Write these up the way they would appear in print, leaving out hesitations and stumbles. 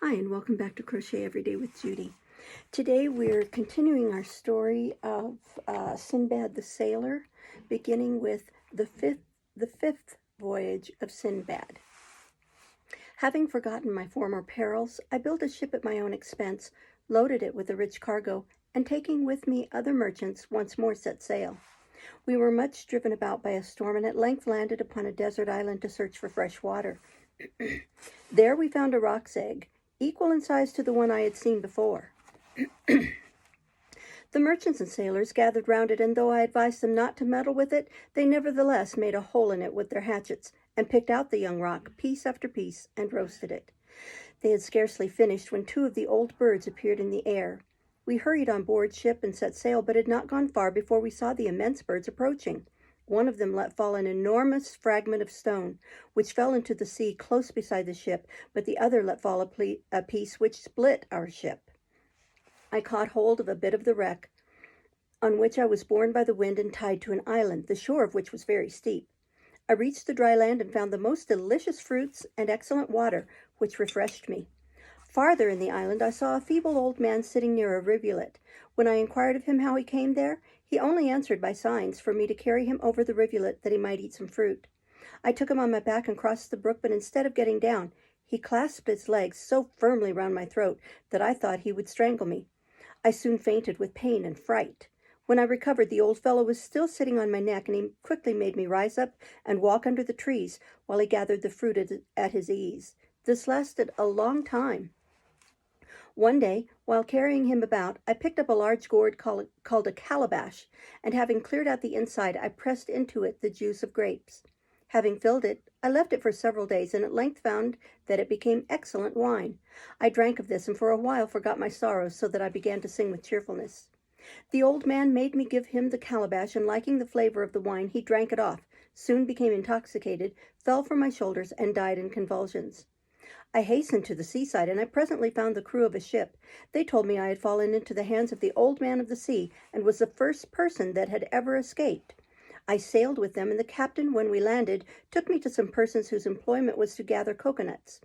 Hi, and welcome back to Crochet Every Day with Judy. Today we're continuing our story of Sinbad the Sailor, beginning with the fifth voyage of Sinbad. Having forgotten my former perils, I built a ship at my own expense, loaded it with a rich cargo, and taking with me other merchants, once more set sail. We were much driven about by a storm, and at length landed upon a desert island to search for fresh water. There we found a roc's egg, equal in size to the one I had seen before. The merchants and sailors gathered round it, and though I advised them not to meddle with it, they nevertheless made a hole in it with their hatchets, and picked out the young rock, piece after piece, and roasted it. They had scarcely finished when two of the old birds appeared in the air. We hurried on board ship and set sail, but had not gone far before we saw the immense birds approaching. One of them let fall an enormous fragment of stone, which fell into the sea close beside the ship, but the other let fall a piece which split our ship. I caught hold of a bit of the wreck, on which I was borne by the wind and tied to an island, the shore of which was very steep. I reached the dry land and found the most delicious fruits and excellent water, which refreshed me. Farther in the island I saw a feeble old man sitting near a rivulet. When I inquired of him how he came there, he only answered by signs for me to carry him over the rivulet that he might eat some fruit. I took him on my back and crossed the brook, but instead of getting down, he clasped his legs so firmly round my throat that I thought he would strangle me. I soon fainted with pain and fright. When I recovered, the old fellow was still sitting on my neck, and he quickly made me rise up and walk under the trees while he gathered the fruit at his ease. This lasted a long time. One day, while carrying him about, I picked up a large gourd called a calabash, and having cleared out the inside, I pressed into it the juice of grapes. Having filled it, I left it for several days, and at length found that it became excellent wine. I drank of this, and for a while forgot my sorrows, so that I began to sing with cheerfulness. The old man made me give him the calabash, and liking the flavor of the wine, he drank it off, soon became intoxicated, fell from my shoulders, and died in convulsions. I hastened to the seaside, and I presently found the crew of a ship. They told me I had fallen into the hands of the old man of the sea, and was the first person that had ever escaped. I sailed with them, and the captain, when we landed, took me to some persons whose employment was to gather coconuts.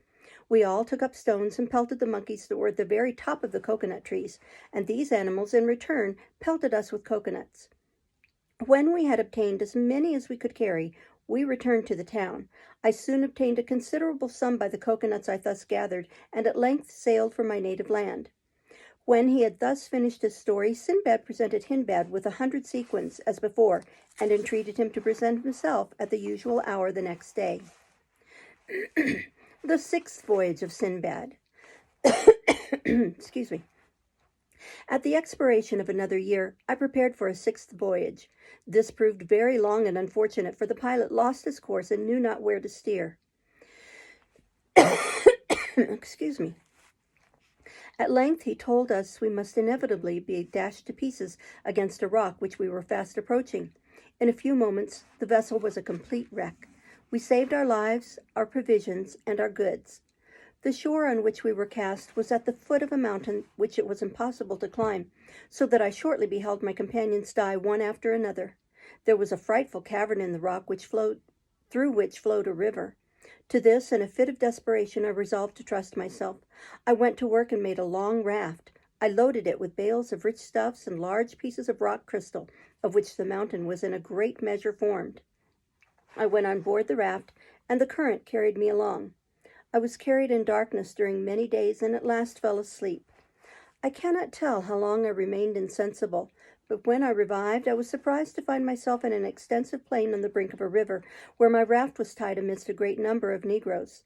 We all took up stones and pelted the monkeys that were at the very top of the coconut trees, and these animals, in return, pelted us with coconuts. When we had obtained as many as we could carry, we returned to the town. I soon obtained a considerable sum by the coconuts I thus gathered, and at length sailed for my native land. When he had thus finished his story, Sinbad presented Hindbad with 100 sequins, as before, and entreated him to present himself at the usual hour the next day. The sixth voyage of Sinbad. Excuse me. At the expiration of another year, I prepared for a sixth voyage. This proved very long and unfortunate, for the pilot lost his course and knew not where to steer. Excuse me. At length he told us we must inevitably be dashed to pieces against a rock which we were fast approaching. In a few moments, the vessel was a complete wreck. We saved our lives, our provisions, and our goods. The shore on which we were cast was at the foot of a mountain which it was impossible to climb, so that I shortly beheld my companions die one after another. There was a frightful cavern in the rock through which flowed a river. To this, in a fit of desperation, I resolved to trust myself. I went to work and made a long raft. I loaded it with bales of rich stuffs and large pieces of rock crystal, of which the mountain was in a great measure formed. I went on board the raft, and the current carried me along. I was carried in darkness during many days, and at last fell asleep. I cannot tell how long I remained insensible, but when I revived, I was surprised to find myself in an extensive plain on the brink of a river, where my raft was tied amidst a great number of negroes.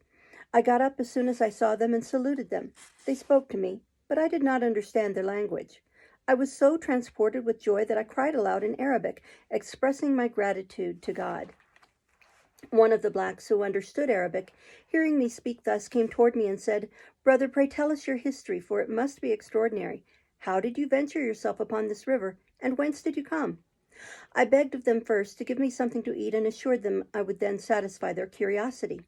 I got up as soon as I saw them and saluted them. They spoke to me, but I did not understand their language. I was so transported with joy that I cried aloud in Arabic, expressing my gratitude to God. One of the blacks, who understood Arabic, hearing me speak thus, came toward me and said, "Brother, pray tell us your history, for it must be extraordinary. How did you venture yourself upon this river, and whence did you come?" I begged of them first to give me something to eat, and assured them I would then satisfy their curiosity.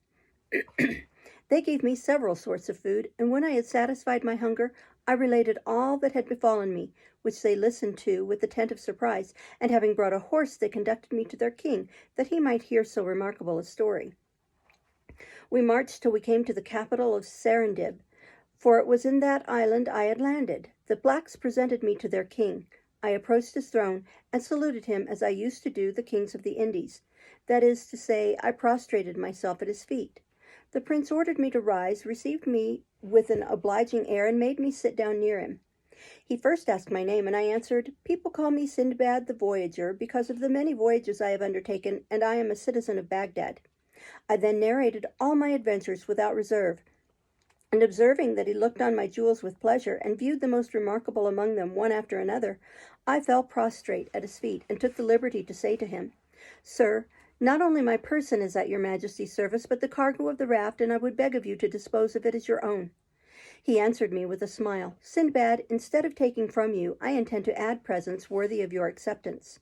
They gave me several sorts of food, and when I had satisfied my hunger, I related all that had befallen me, which they listened to with attentive surprise, and having brought a horse, they conducted me to their king, that he might hear so remarkable a story. We marched till we came to the capital of Serendib, for it was in that island I had landed. The blacks presented me to their king. I approached his throne and saluted him as I used to do the kings of the Indies. That is to say, I prostrated myself at his feet. The prince ordered me to rise, received me with an obliging air, and made me sit down near him. He first asked my name, and I answered, "People call me Sinbad the Voyager because of the many voyages I have undertaken, and I am a citizen of Baghdad." I then narrated all my adventures without reserve, and observing that he looked on my jewels with pleasure and viewed the most remarkable among them one after another, I fell prostrate at his feet and took the liberty to say to him, "Sir, not only my person is at your Majesty's service, but the cargo of the raft, and I would beg of you to dispose of it as your own." He answered me with a smile, "Sinbad, instead of taking from you, I intend to add presents worthy of your acceptance."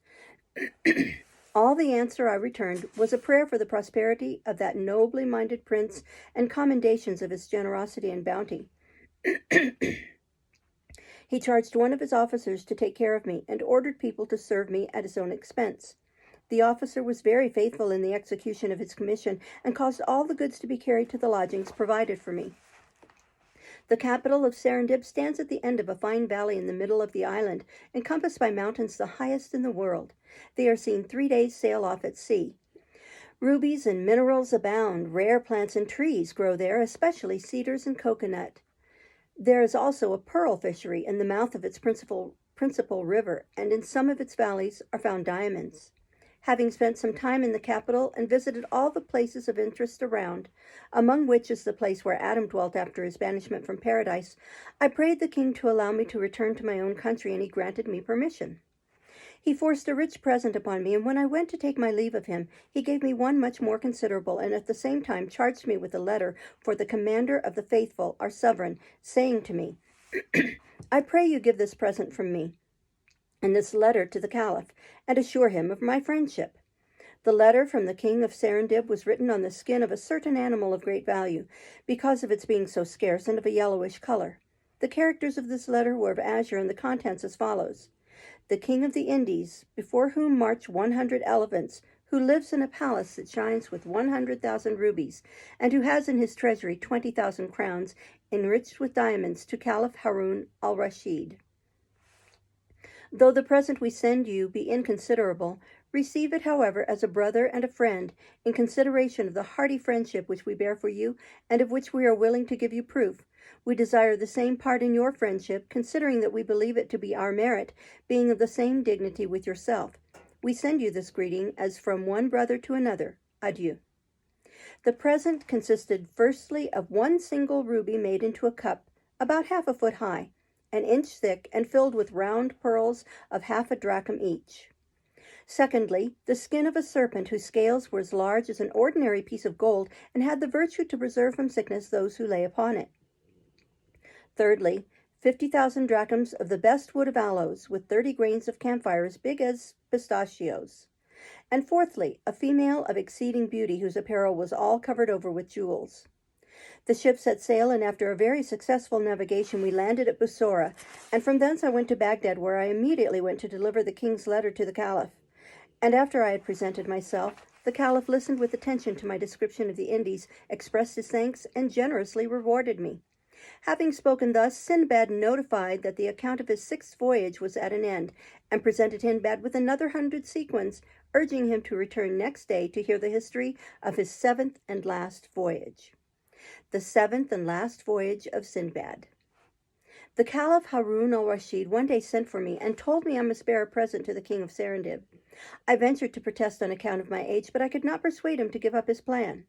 All the answer I returned was a prayer for the prosperity of that nobly minded prince and commendations of his generosity and bounty. He charged one of his officers to take care of me, and ordered people to serve me at his own expense. The officer was very faithful in the execution of his commission, and caused all the goods to be carried to the lodgings provided for me. The capital of Serendib stands at the end of a fine valley in the middle of the island, encompassed by mountains the highest in the world. They are seen 3 days' sail off at sea. Rubies and minerals abound. Rare plants and trees grow there, especially cedars and coconut. There is also a pearl fishery in the mouth of its principal river, and in some of its valleys are found diamonds. Having spent some time in the capital and visited all the places of interest around, among which is the place where Adam dwelt after his banishment from paradise, I prayed the king to allow me to return to my own country, and he granted me permission. He forced a rich present upon me, and when I went to take my leave of him, he gave me one much more considerable, and at the same time charged me with a letter for the commander of the faithful, our sovereign, saying to me, "I pray you give this present from me and this letter to the Caliph, and assure him of my friendship." The letter from the king of Serendib was written on the skin of a certain animal of great value, because of its being so scarce and of a yellowish color. The characters of this letter were of azure, and the contents as follows: "The king of the Indies, before whom march 100 elephants, who lives in a palace that shines with 100,000 rubies, and who has in his treasury 20,000 crowns, enriched with diamonds, to Caliph Harun al-Rashid. Though the present we send you be inconsiderable, receive it, however, as a brother and a friend, in consideration of the hearty friendship which we bear for you, and of which we are willing to give you proof. We desire the same part in your friendship, considering that we believe it to be our merit, being of the same dignity with yourself. We send you this greeting as from one brother to another. Adieu." The present consisted firstly of one single ruby made into a cup, about half a foot high, an inch thick, and filled with round pearls of half a drachm each. Secondly, the skin of a serpent whose scales were as large as an ordinary piece of gold, and had the virtue to preserve from sickness those who lay upon it. Thirdly, 50,000 drachms of the best wood of aloes, with 30 grains of camphire as big as pistachios. And fourthly, a female of exceeding beauty, whose apparel was all covered over with jewels. The ship set sail, and after a very successful navigation we landed at Bussorah, and from thence I went to Baghdad, where I immediately went to deliver the king's letter to the Caliph. And after I had presented myself, the Caliph listened with attention to my description of the Indies, expressed his thanks, and generously rewarded me. Having spoken thus, Sinbad notified that the account of his 6th voyage was at an end, and presented Sinbad with another 100 sequins, urging him to return next day to hear the history of his 7th and last voyage. The 7th and last voyage of Sinbad. The Caliph Harun al-Rashid one day sent for me and told me I must bear a present to the king of Serendib. I ventured to protest on account of my age, but I could not persuade him to give up his plan.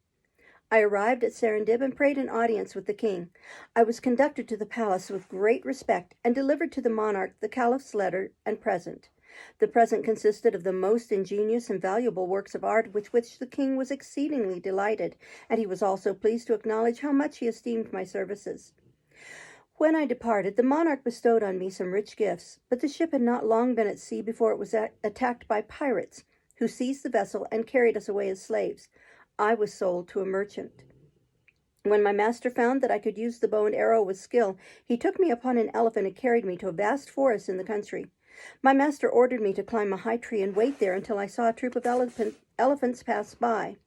I arrived at Serendib and prayed an audience with the king. I was conducted to the palace with great respect and delivered to the monarch the Caliph's letter and present. The present consisted of the most ingenious and valuable works of art with which the king was exceedingly delighted, and he was also pleased to acknowledge how much he esteemed my services. When I departed, the monarch bestowed on me some rich gifts, but the ship had not long been at sea before it was attacked by pirates, who seized the vessel and carried us away as slaves. I was sold to a merchant. When my master found that I could use the bow and arrow with skill, he took me upon an elephant and carried me to a vast forest in the country. My master ordered me to climb a high tree and wait there until I saw a troop of elephants pass by.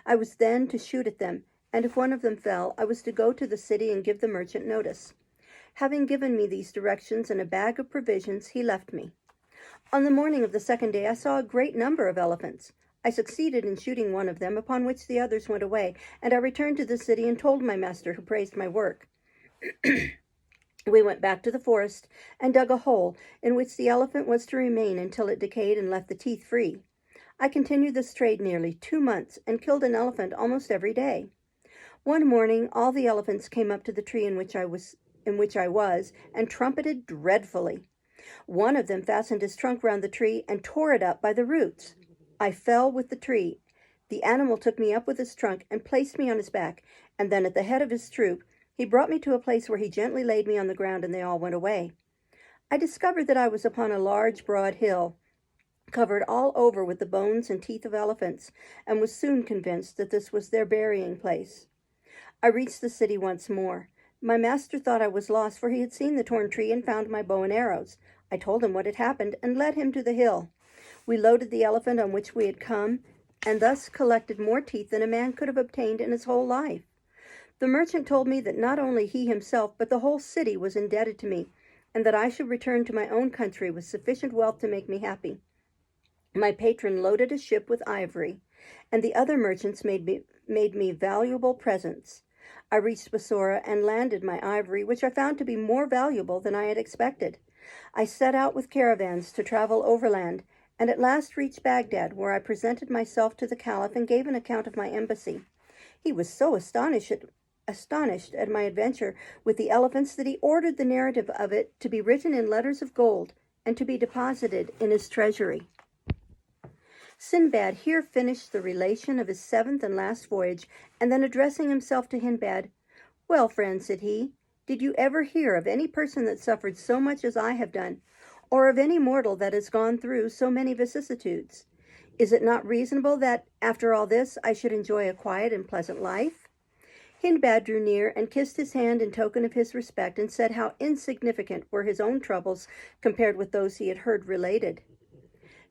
I was then to shoot at them, and if one of them fell, I was to go to the city and give the merchant notice. Having given me these directions and a bag of provisions, he left me. On the morning of the second day I saw a great number of elephants. I succeeded in shooting one of them, upon which the others went away, and I returned to the city and told my master, who praised my work. We went back to the forest and dug a hole in which the elephant was to remain until it decayed and left the teeth free. I continued this trade nearly 2 months and killed an elephant almost every day. One morning all the elephants came up to the tree in which I was and trumpeted dreadfully. One of them fastened his trunk round the tree and tore it up by the roots. I fell with the tree. The animal took me up with his trunk and placed me on his back, and then at the head of his troop he brought me to a place where he gently laid me on the ground, and they all went away. I discovered that I was upon a large, broad hill, covered all over with the bones and teeth of elephants, and was soon convinced that this was their burying place. I reached the city once more. My master thought I was lost, for he had seen the torn tree and found my bow and arrows. I told him what had happened and led him to the hill. We loaded the elephant on which we had come, and thus collected more teeth than a man could have obtained in his whole life. The merchant told me that not only he himself, but the whole city was indebted to me, and that I should return to my own country with sufficient wealth to make me happy. My patron loaded a ship with ivory, and the other merchants made me valuable presents. I reached Bassorah and landed my ivory, which I found to be more valuable than I had expected. I set out with caravans to travel overland, and at last reached Baghdad, where I presented myself to the Caliph and gave an account of my embassy. He was so astonished at my adventure with the elephants that he ordered the narrative of it to be written in letters of gold and to be deposited in his treasury. Sinbad here finished the relation of his 7th and last voyage, and then addressing himself to Hindbad, "Well, friend," said he, "did you ever hear of any person that suffered so much as I have done, or of any mortal that has gone through so many vicissitudes? Is it not reasonable that, after all this, I should enjoy a quiet and pleasant life?" Hindbad drew near and kissed his hand in token of his respect, and said how insignificant were his own troubles compared with those he had heard related.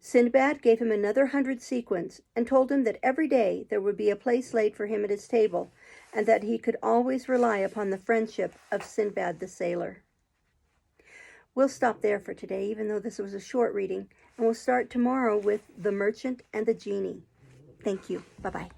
Sinbad gave him another 100 sequins, and told him that every day there would be a place laid for him at his table, and that he could always rely upon the friendship of Sinbad the sailor. We'll stop there for today, even though this was a short reading, and we'll start tomorrow with The Merchant and the Genie. Thank you. Bye-bye.